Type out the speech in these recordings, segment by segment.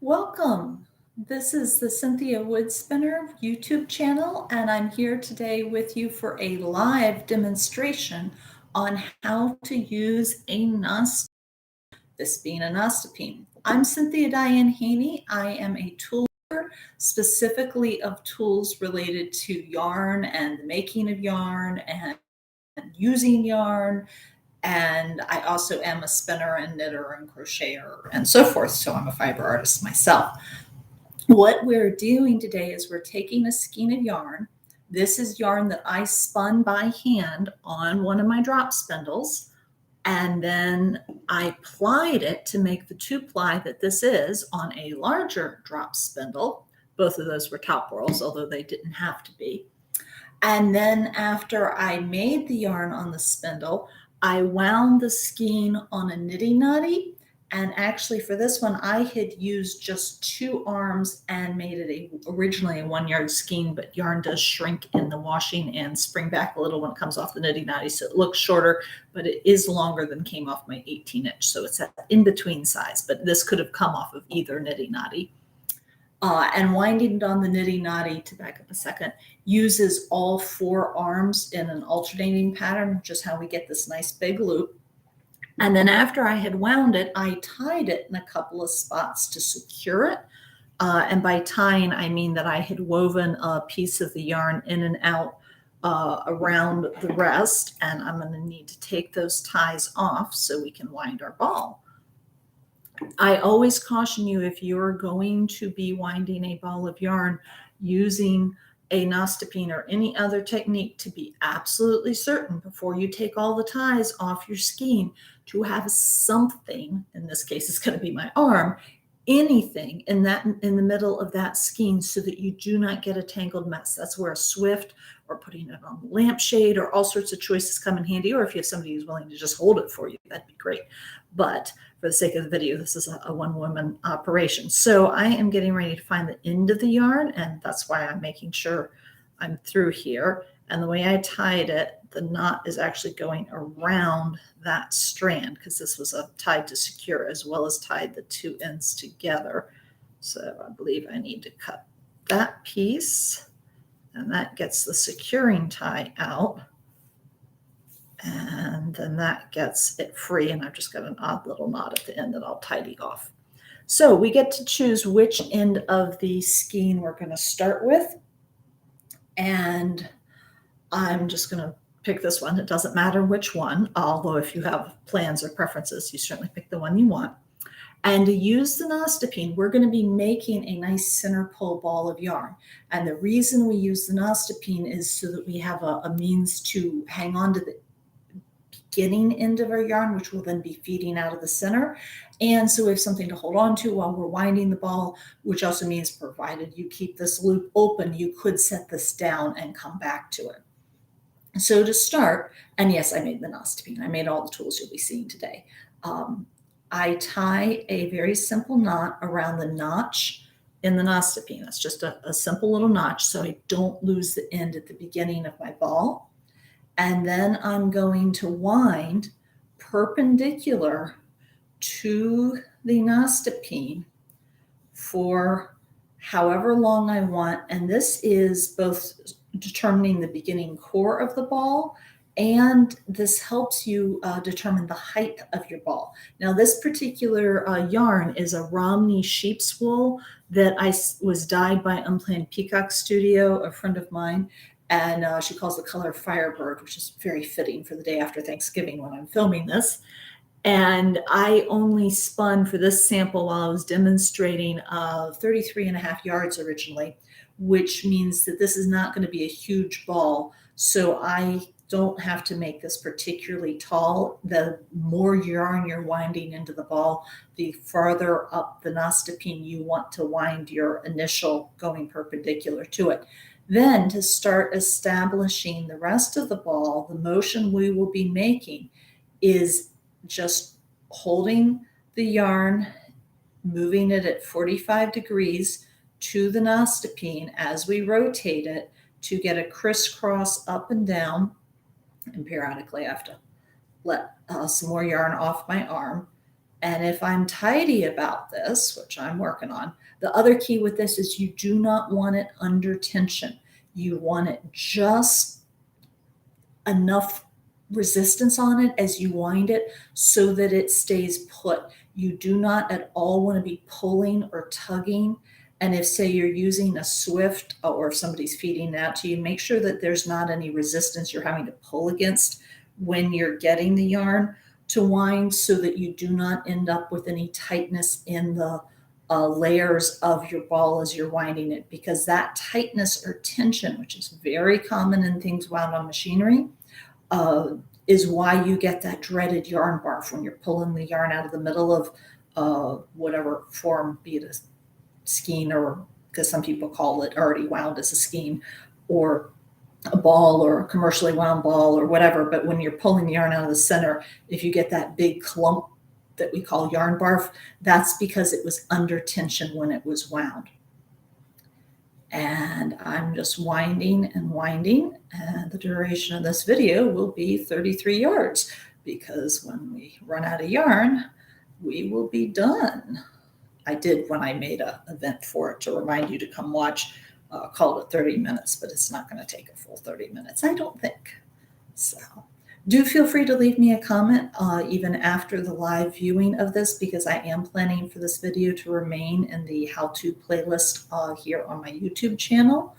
Welcome. This is the Cynthia Woodspinner YouTube channel, and I'm here today with you for a live demonstration on how to use a Nostepinne, this being a Nostepinne. I'm Cynthia Diane Haney. I am a tool specifically of tools related to yarn and the making of yarn and using yarn, and I also am a spinner and knitter and crocheter and so forth. So I'm a fiber artist myself. What we're doing today is we're taking a skein of yarn. This is yarn that I spun by hand on one of my drop spindles. And then I plied it to make the 2-ply that this is on a larger drop spindle. Both of those were top whorls, although they didn't have to be. And then after I made the yarn on the spindle, I wound the skein on a niddy nutty. And actually for this one, I had used just 2 arms and made it originally a 1-yard skein, but yarn does shrink in the washing and spring back a little when it comes off the niddy nutty. So it looks shorter, but it is longer than came off my 18-inch. So it's that in-between size, but this could have come off of either niddy nutty. And winding it on the niddy nutty, to back up a second, uses all 4 arms in an alternating pattern, which is how we get this nice big loop. And then after I had wound it, I tied it in a couple of spots to secure it. And by tying, I mean that I had woven a piece of the yarn in and out around the rest. And I'm going to need to take those ties off so we can wind our ball. I always caution you, if you're going to be winding a ball of yarn using a Nostepinne or any other technique, to be absolutely certain before you take all the ties off your skein to have something, in this case it's going to be my arm, anything in the middle of that skein so that you do not get a tangled mess. That's where a swift or putting it on the lampshade or all sorts of choices come in handy, or if you have somebody who's willing to just hold it for you, that'd be great. But for the sake of the video, this is a one-woman operation. So I am getting ready to find the end of the yarn, and that's why I'm making sure I'm through here. And the way I tied it, the knot is actually going around that strand because this was tied to secure as well as tied the 2 ends together. So I believe I need to cut that piece, and that gets the securing tie out. And then that gets it free, and I've just got an odd little knot at the end that I'll tidy off. So we get to choose which end of the skein we're going to start with. And I'm just going to pick this one. It doesn't matter which one, although if you have plans or preferences, you certainly pick the one you want. And to use the Nostepinne, we're going to be making a nice center pole ball of yarn. And the reason we use the Nostepinne is so that we have a means to hang on to the beginning end of our yarn, which will then be feeding out of the center. And so we have something to hold on to while we're winding the ball, which also means provided you keep this loop open, you could set this down and come back to it. So to start, and yes, I made the Nostepinne. I made all the tools you'll be seeing today. I tie a very simple knot around the notch in the Nostepinne. That's just a simple little notch so I don't lose the end at the beginning of my ball. And then I'm going to wind perpendicular to the Nostepinne for however long I want. And this is both determining the beginning core of the ball, and this helps you determine the height of your ball. Now, this particular yarn is a Romney sheep's wool that was dyed by Unplanned Peacock Studio, a friend of mine, and she calls the color Firebird, which is very fitting for the day after Thanksgiving when I'm filming this. And I only spun for this sample while I was demonstrating 33.5 yards originally, which means that this is not going to be a huge ball. So I don't have to make this particularly tall. The more yarn you're winding into the ball, the farther up the Nostepinne you want to wind your initial going perpendicular to it. Then to start establishing the rest of the ball, the motion we will be making is just holding the yarn, moving it at 45 degrees to the Nostepinne as we rotate it to get a crisscross up and down. And periodically I have to let some more yarn off my arm. And if I'm tidy about this, which I'm working on, the other key with this is you do not want it under tension. You want it just enough resistance on it as you wind it so that it stays put. You do not at all want to be pulling or tugging. And if, say, you're using a Swift or if somebody's feeding that to you, make sure that there's not any resistance you're having to pull against when you're getting the yarn to wind, so that you do not end up with any tightness in the layers of your ball as you're winding it, because that tightness or tension, which is very common in things wound on machinery, is why you get that dreaded yarn barf when you're pulling the yarn out of the middle of whatever form, be it a skein, or because some people call it already wound as a skein, or a ball or a commercially wound ball or whatever. But when you're pulling the yarn out of the center, if you get that big clump that we call yarn barf, that's because it was under tension when it was wound. And I'm just winding and winding, and the duration of this video will be 33 yards, because when we run out of yarn, we will be done. I did, when I made an event for it to remind you to come watch, called it 30 minutes, but it's not going to take a full 30 minutes, I don't think. So do feel free to leave me a comment even after the live viewing of this, because I am planning for this video to remain in the how-to playlist here on my YouTube channel.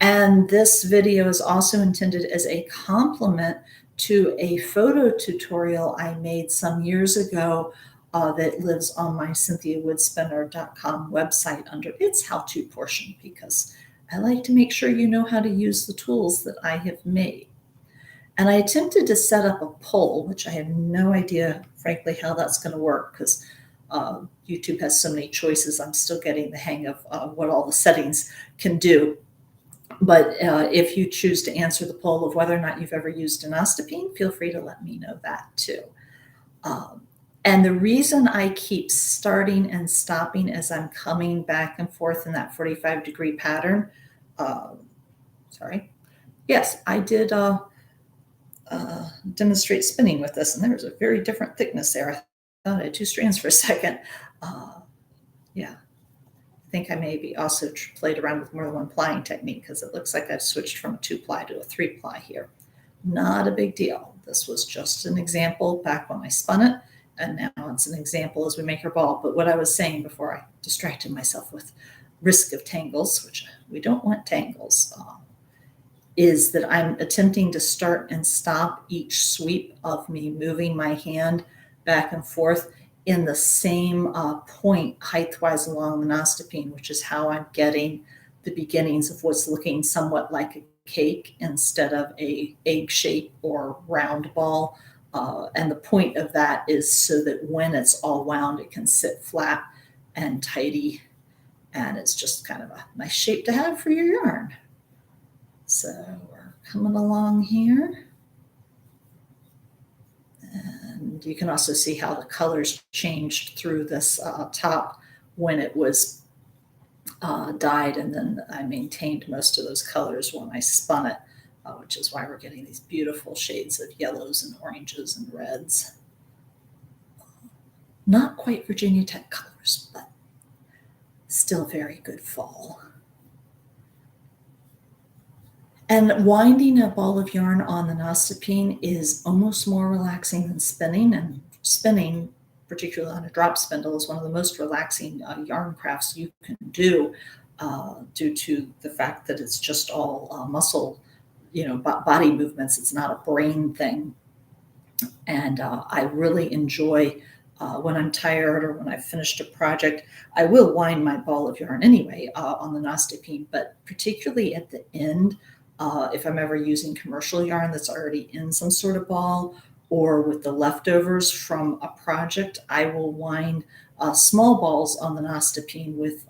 And this video is also intended as a complement to a photo tutorial I made some years ago that lives on my CynthiaWoodspinner.com website under its how-to portion, because I like to make sure you know how to use the tools that I have made. And I attempted to set up a poll, which I have no idea, frankly, how that's going to work, because YouTube has so many choices. I'm still getting the hang of what all the settings can do. But if you choose to answer the poll of whether or not you've ever used a Nostepinne, feel free to let me know that too. And the reason I keep starting and stopping as I'm coming back and forth in that 45-degree pattern, yes, I did demonstrate spinning with this, and there was a very different thickness there. I thought I had two strands for a second. Yeah, I think I maybe also played around with more than one plying technique, because it looks like I've switched from a 2-ply to a 3-ply here. Not a big deal. This was just an example back when I spun it, and now it's an example as we make our ball. But what I was saying before I distracted myself with risk of tangles, which we don't want tangles, is that I'm attempting to start and stop each sweep of me moving my hand back and forth in the same point height-wise along the Nostepinne, which is how I'm getting the beginnings of what's looking somewhat like a cake instead of a egg shape or round ball. And the point of that is so that when it's all wound, it can sit flat and tidy, and it's just kind of a nice shape to have for your yarn. So we're coming along here. And you can also see how the colors changed through this top when it was dyed, and then I maintained most of those colors when I spun it, which is why we're getting these beautiful shades of yellows and oranges and reds. Not quite Virginia Tech colors, but still very good fall. And winding a ball of yarn on the Nostepinne is almost more relaxing than spinning, and spinning, particularly on a drop spindle, is one of the most relaxing yarn crafts you can do, due to the fact that it's just all muscle, body movements. It's not a brain thing. And I really enjoy when I'm tired or when I've finished a project. I will wind my ball of yarn anyway on the Nostepinne, but particularly at the end, if I'm ever using commercial yarn that's already in some sort of ball, or with the leftovers from a project, I will wind small balls on the Nostepinne with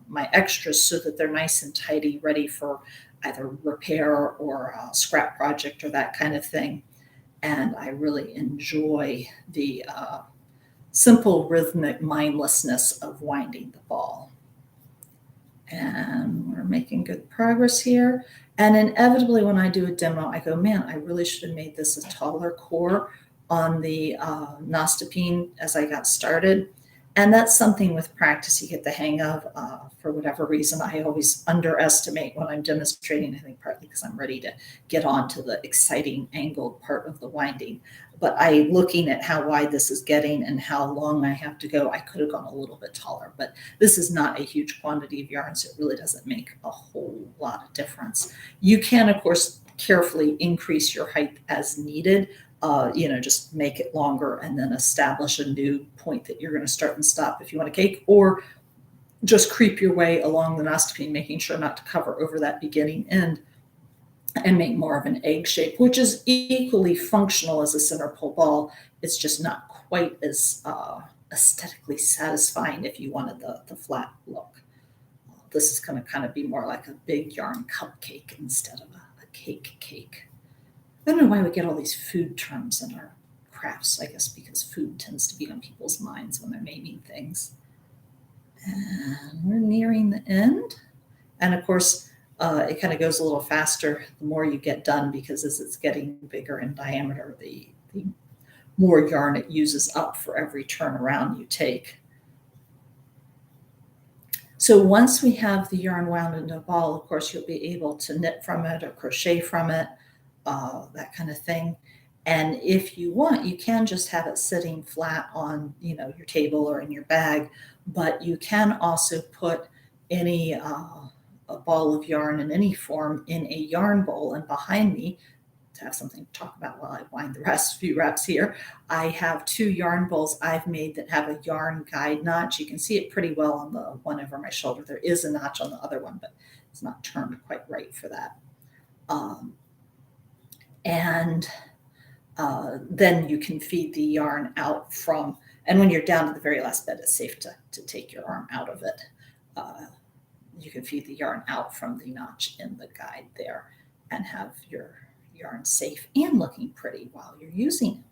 my extras so that they're nice and tidy, ready for either repair or a scrap project or that kind of thing. And I really enjoy the simple rhythmic mindlessness of winding the ball. And we're making good progress here. And inevitably when I do a demo, I go, man, I really should have made this a taller core, on the Nostepinne as I got started. And that's something with practice you get the hang of. For whatever reason, I always underestimate when I'm demonstrating, I think partly because I'm ready to get on to the exciting angled part of the winding. But looking at how wide this is getting and how long I have to go, I could have gone a little bit taller. But this is not a huge quantity of yarn, so it really doesn't make a whole lot of difference. You can, of course, carefully increase your height as needed. Just make it longer and then establish a new point that you're going to start and stop if you want a cake, or just creep your way along the Nostepinne, making sure not to cover over that beginning end and make more of an egg shape, which is equally functional as a center pole ball. It's just not quite as aesthetically satisfying if you wanted the flat look. This is going to kind of be more like a big yarn cupcake instead of a cake. I don't know why we get all these food terms in our crafts. I guess because food tends to be on people's minds when they're naming things. And we're nearing the end. And of course, it kind of goes a little faster the more you get done, because as it's getting bigger in diameter, the more yarn it uses up for every turn around you take. So once we have the yarn wound into a ball, of course, you'll be able to knit from it or crochet from it, that kind of thing. And if you want, you can just have it sitting flat on, your table or in your bag, but you can also put any a ball of yarn in any form in a yarn bowl. And behind me, to have something to talk about while I wind the few wraps here, I have 2 yarn bowls I've made that have a yarn guide notch. You can see it pretty well on the one over my shoulder. There is a notch on the other one, but it's not turned quite right for that. Then you can feed the yarn out from, and when you're down to the very last bed, it's safe to take your arm out of it. You can feed the yarn out from the notch in the guide there and have your yarn safe and looking pretty while you're using it.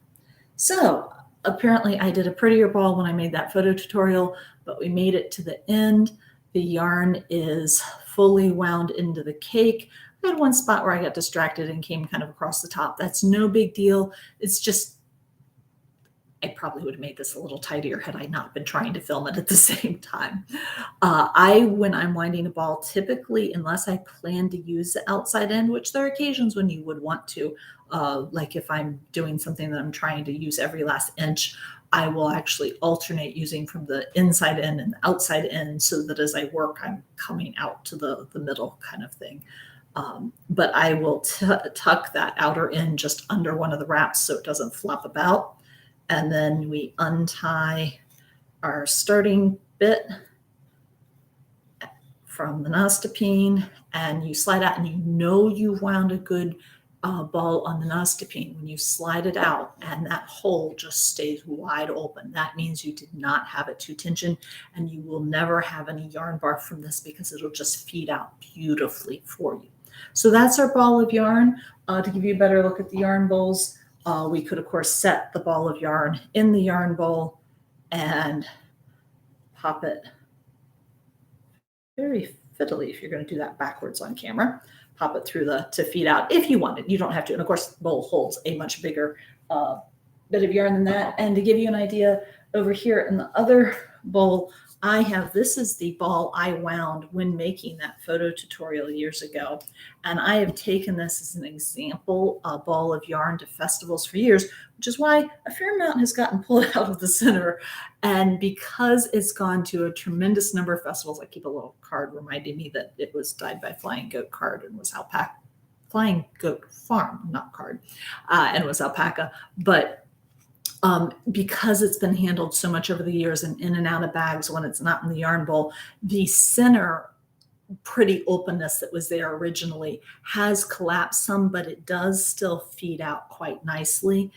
So apparently I did a prettier ball when I made that photo tutorial, but we made it to the end. The yarn is fully wound into the cake. I had one spot where I got distracted and came kind of across the top. That's no big deal. It's just, I probably would have made this a little tidier had I not been trying to film it at the same time. When I'm winding a ball, typically, unless I plan to use the outside end, which there are occasions when you would want to, like if I'm doing something that I'm trying to use every last inch, I will actually alternate using from the inside end and the outside end so that as I work, I'm coming out to the middle kind of thing. But I will tuck that outer end just under one of the wraps so it doesn't flop about. And then we untie our starting bit from the Nostepinne, and you slide out, and you've wound a good ball on the Nostepinne when you slide it out and that hole just stays wide open. That means you did not have it too tensioned, and you will never have any yarn barf from this because it'll just feed out beautifully for you. So that's our ball of yarn. To give you a better look at the yarn bowls, we could, of course, set the ball of yarn in the yarn bowl and pop it very fiddly if you're going to do that backwards on camera. Pop it through to feed out if you want it. You don't have to. And of course, the bowl holds a much bigger bit of yarn than that. And to give you an idea, over here in the other bowl, this is the ball I wound when making that photo tutorial years ago. And I have taken this as an example ball of yarn to festivals for years, which is why a fair amount has gotten pulled out of the center. And because it's gone to a tremendous number of festivals, I keep a little card reminding me that it was dyed by Flying Goat Card and was alpaca. Flying Goat Farm, not card, and it was alpaca. But because it's been handled so much over the years and in and out of bags when it's not in the yarn bowl, the center pretty openness that was there originally has collapsed some, but it does still feed out quite nicely.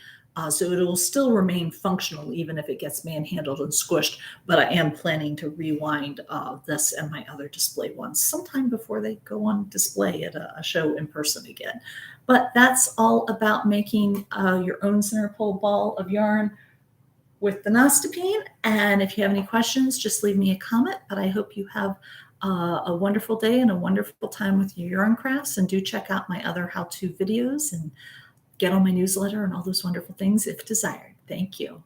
So it will still remain functional even if it gets manhandled and squished, but I am planning to rewind this and my other display ones sometime before they go on display at a show in person again. But that's all about making your own center pole ball of yarn with the Nostepinne. And if you have any questions, just leave me a comment. But I hope you have a wonderful day and a wonderful time with your yarn crafts. And do check out my other how-to videos. And get on my newsletter and all those wonderful things if desired. Thank you.